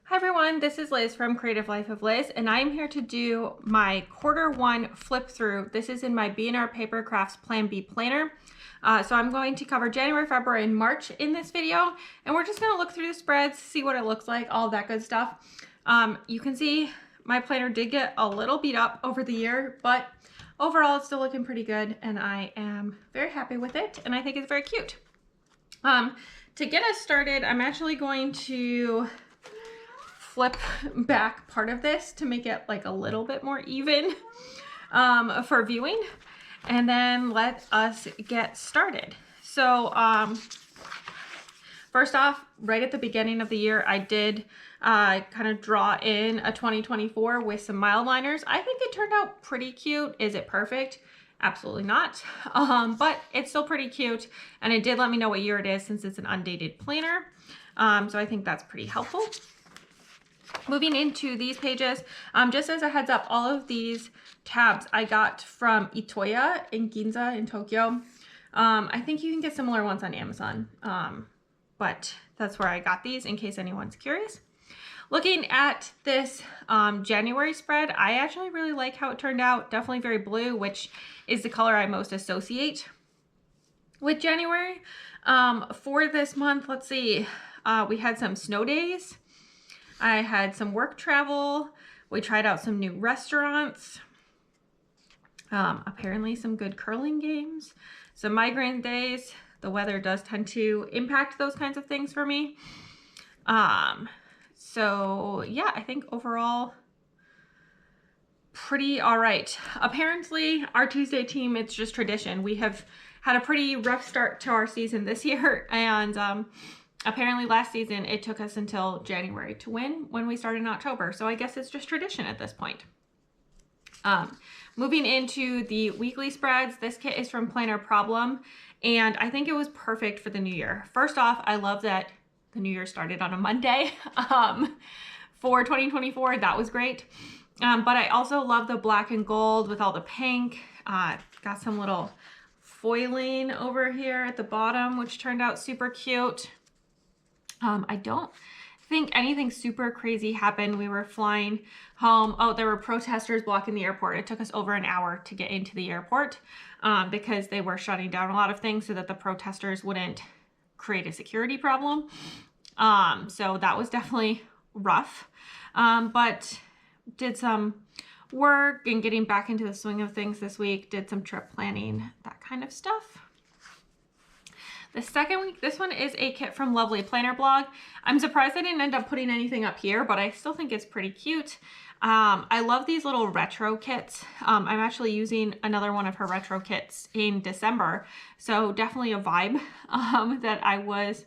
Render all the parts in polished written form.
Hi everyone, this is Liz from Creative Life of Liz, and I'm here to do my Q1 flip through. This is in my B&R Paper Crafts Plan B planner. So I'm going to cover January, February, and March in this video, and we're just gonna look through the spreads, see what it looks like, all that good stuff. You can see my planner did get a little beat up over the year, but overall it's still looking pretty good, and I am very happy with it, and I think it's very cute. To get us started, I'm actually going to flip back part of this to make it like a little bit more even for viewing, and then let us get started. So first off, right at the beginning of the year, I did kind of draw in a 2024 with some mild liners. I think it turned out pretty cute. Is it perfect? Absolutely not. But it's still pretty cute, and it did let me know what year it is since it's an undated planner. So I think that's pretty helpful. Moving into these pages, just as a heads up, all of these tabs I got from Itoya in Ginza in Tokyo. I think you can get similar ones on Amazon, but that's where I got these in case anyone's curious. Looking at this January spread, I actually really like how it turned out. Definitely very blue, which is the color I most associate with January. For this month, let's see, we had some snow days. I had some work travel. We tried out some new restaurants. Apparently some good curling games, some migraine days. The weather does tend to impact those kinds of things for me. So yeah, I think overall pretty all right. Apparently our Tuesday team, it's just tradition. We have had a pretty rough start to our season this year, and apparently last season it took us until January to win when we started in October. So I guess it's just tradition at this point. Moving into the weekly spreads, this kit is from Planner Problem, and I think it was perfect for the new year. First off, I love that the new year started on a Monday. For 2024, that was great. But I also love the black and gold with all the pink. Got some little foiling over here at the bottom, which turned out super cute. I don't think anything super crazy happened. We were flying home. Oh, there were protesters blocking the airport. It took us over an hour to get into the airport because they were shutting down a lot of things so that the protesters wouldn't create a security problem. So that was definitely rough, but did some work and getting back into the swing of things this week, did some trip planning, that kind of stuff. The second week, this one is a kit from Lovely Planner Blog. I'm surprised I didn't end up putting anything up here, but I still think it's pretty cute. I love these little retro kits. I'm actually using another one of her retro kits in December, so definitely a vibe that I was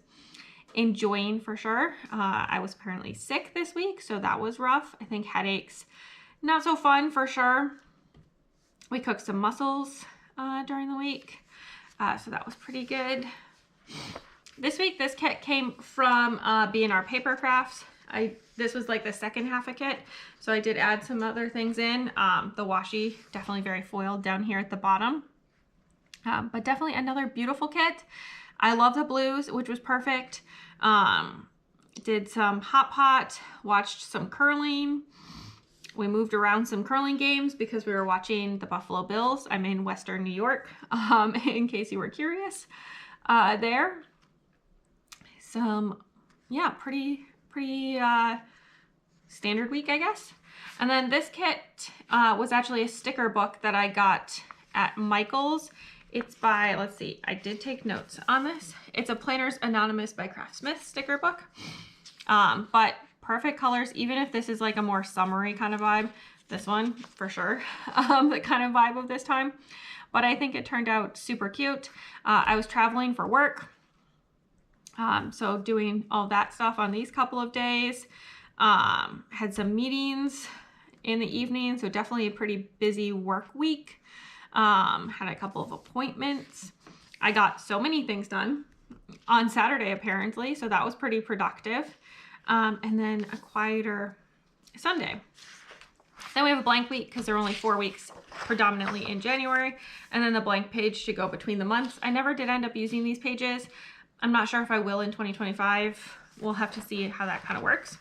enjoying for sure. I was apparently sick this week, so that was rough. I think headaches, not so fun for sure. We cooked some mussels during the week, so that was pretty good. This week, this kit came from B&R Paper Crafts. This was like the second half of kit, so I did add some other things in. The washi, definitely very foiled down here at the bottom, but definitely another beautiful kit. I love the blues, which was perfect. Did some hot pot, watched some curling. We moved around some curling games because we were watching the Buffalo Bills. I'm in Western New York, in case you were curious. There. Some, yeah, pretty standard week, I guess. And then this kit was actually a sticker book that I got at Michael's. It's by, let's see, I did take notes on this. It's a Planners Anonymous by Craftsmith sticker book. But perfect colors, even if this is like a more summery kind of vibe. This one, for sure, the kind of vibe of this time. But I think it turned out super cute. I was traveling for work, so doing all that stuff on these couple of days. Had some meetings in the evening, so definitely a pretty busy work week. Had a couple of appointments. I got so many things done on Saturday apparently, so that was pretty productive. And then a quieter Sunday. Then we have a blank week because there are only 4 weeks predominantly in January, and then the blank page to go between the months. I never did end up using these pages. I'm not sure if I will in 2025. We'll have to see how that kind of works.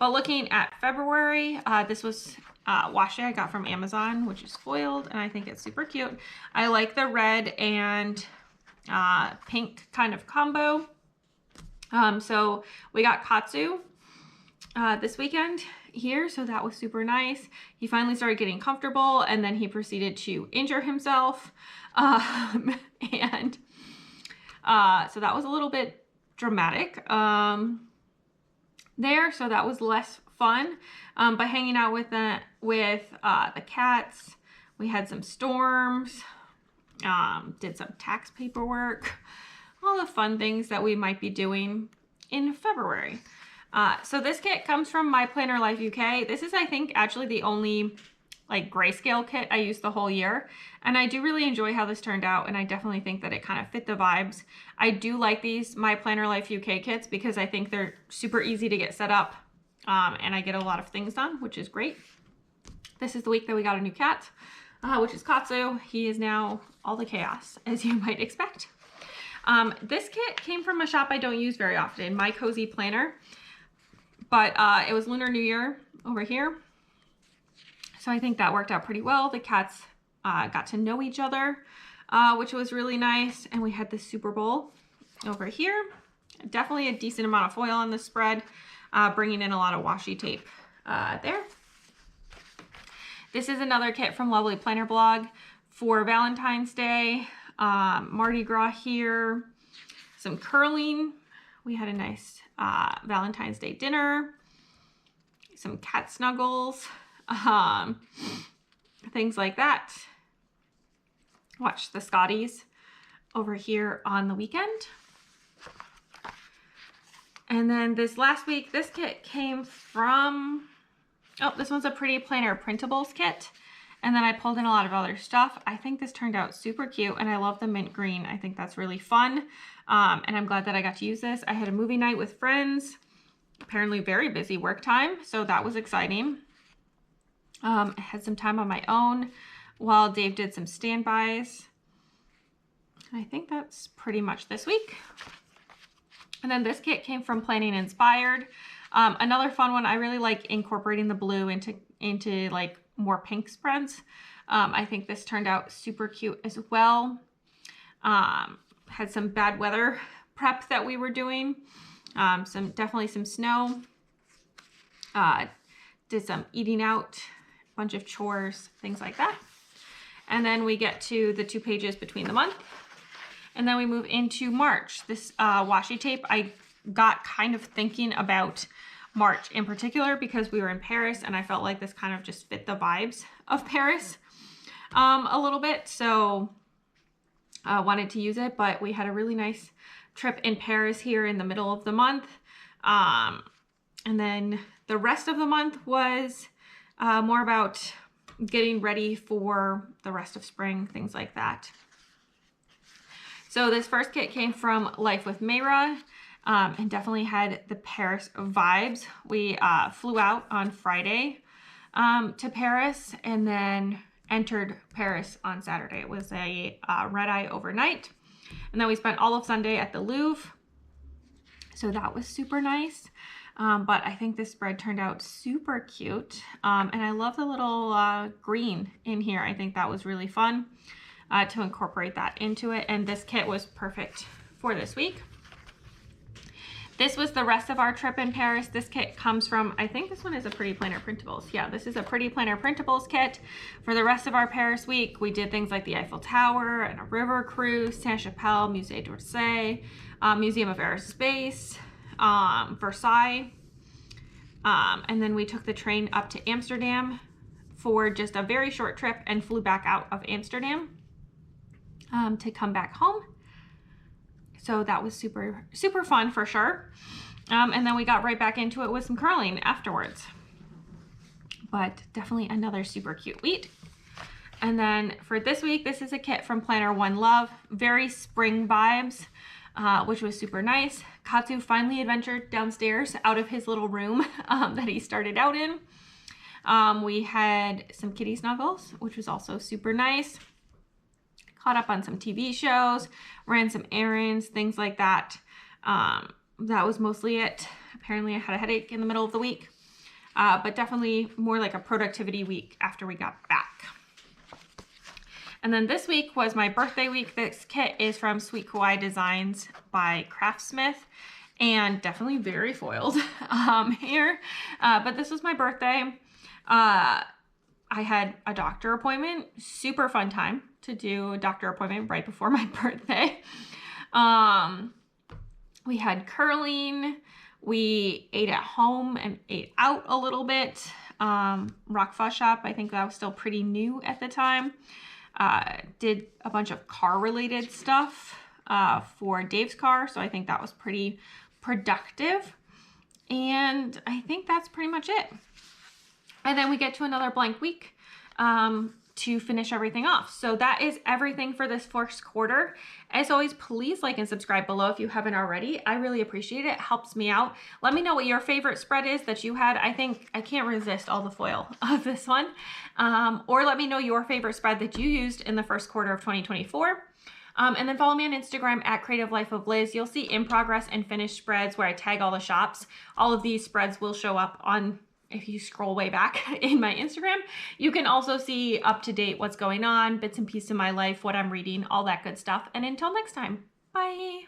But looking at February, this was washi I got from Amazon, which is foiled, and I think it's super cute. I like the red and pink kind of combo. So we got Katsu this weekend here, so that was super nice. He finally started getting comfortable, and then he proceeded to injure himself. And so that was a little bit dramatic there, so that was less fun. But hanging out with the cats, we had some storms, did some tax paperwork, all the fun things that we might be doing in February. So this kit comes from My Planner Life UK. This is, I think, actually the only like grayscale kit I used the whole year. And I do really enjoy how this turned out, and I definitely think that it kind of fit the vibes. I do like these My Planner Life UK kits because I think they're super easy to get set up, and I get a lot of things done, which is great. This is the week that we got a new cat, which is Katsu. He is now all the chaos, as you might expect. This kit came from a shop I don't use very often, My Cozy Planner, but it was Lunar New Year over here. So I think that worked out pretty well. The cats got to know each other, which was really nice. And we had the Super Bowl over here. Definitely a decent amount of foil on the spread, bringing in a lot of washi tape there. This is another kit from Lovely Planner Blog for Valentine's Day. Mardi Gras here, some curling. We had a nice Valentine's Day dinner, some cat snuggles, things like that. Watch the Scotties over here on the weekend. And then this last week, this kit came from, oh, this one's a Pretty Planner Printables kit. And then I pulled in a lot of other stuff. I think this turned out super cute, and I love the mint green. I think that's really fun. And I'm glad that I got to use this. I had a movie night with friends, apparently very busy work time, so that was exciting. I had some time on my own while Dave did some standbys. I think that's pretty much this week. And then this kit came from Planning Inspired. Another fun one. I really like incorporating the blue into like more pink spreads. I think this turned out super cute as well. Had some bad weather prep that we were doing. Definitely some snow. Did some eating out, bunch of chores, things like that. And then we get to the 2 pages between the month. And then we move into March. This washi tape, I got kind of thinking about March in particular because we were in Paris, and I felt like this kind of just fit the vibes of Paris a little bit. So I wanted to use it, but we had a really nice trip in Paris here in the middle of the month. And then the rest of the month was more about getting ready for the rest of spring, things like that. So this first kit came from Life with Mayra, and definitely had the Paris vibes. We flew out on Friday to Paris and then entered Paris on Saturday. It was a red-eye overnight. And then we spent all of Sunday at the Louvre. So that was super nice. But I think this spread turned out super cute. And I love the little green in here. I think that was really fun to incorporate that into it. And this kit was perfect for this week. This was the rest of our trip in Paris. This kit comes from, I think this one is a Pretty Planner Printables. Yeah, this is a Pretty Planner Printables kit. For the rest of our Paris week, we did things like the Eiffel Tower and a river cruise, Saint-Chapelle, Musée d'Orsay, Museum of Aerospace, Versailles. And then we took the train up to Amsterdam for just a very short trip and flew back out of Amsterdam to come back home. So that was super, super fun for sure. And then we got right back into it with some curling afterwards. But definitely another super cute week. And then for this week, this is a kit from Planner One Love. Very spring vibes, which was super nice. Katsu finally adventured downstairs out of his little room that he started out in. We had some kitty snuggles, which was also super nice. Caught up on some TV shows, ran some errands, things like that. That was mostly it. Apparently I had a headache in the middle of the week. but definitely more like a productivity week after we got back. And then this week was my birthday week. This kit is from Sweet Kawaii Designs by Craftsmith, and definitely very foiled here. But this was my birthday. I had a doctor appointment, super fun time to do a doctor appointment right before my birthday. We had curling. We ate at home and ate out a little bit. Rock Fuss Shop, I think that was still pretty new at the time. Did a bunch of car related stuff for Dave's car, so I think that was pretty productive. And I think that's pretty much it. And then we get to another blank week to finish everything off. So that is everything for this first quarter. As always, please like and subscribe below if you haven't already. I really appreciate it. It helps me out. Let me know what your favorite spread is that you had. I think I can't resist all the foil of this one. Or let me know your favorite spread that you used in the first quarter of 2024. And then follow me on Instagram at Creative Life of Liz. You'll see in progress and finished spreads where I tag all the shops. All of these spreads will show up on, if you scroll way back in my Instagram. You can also see up to date what's going on, bits and pieces of my life, what I'm reading, all that good stuff. And until next time, bye.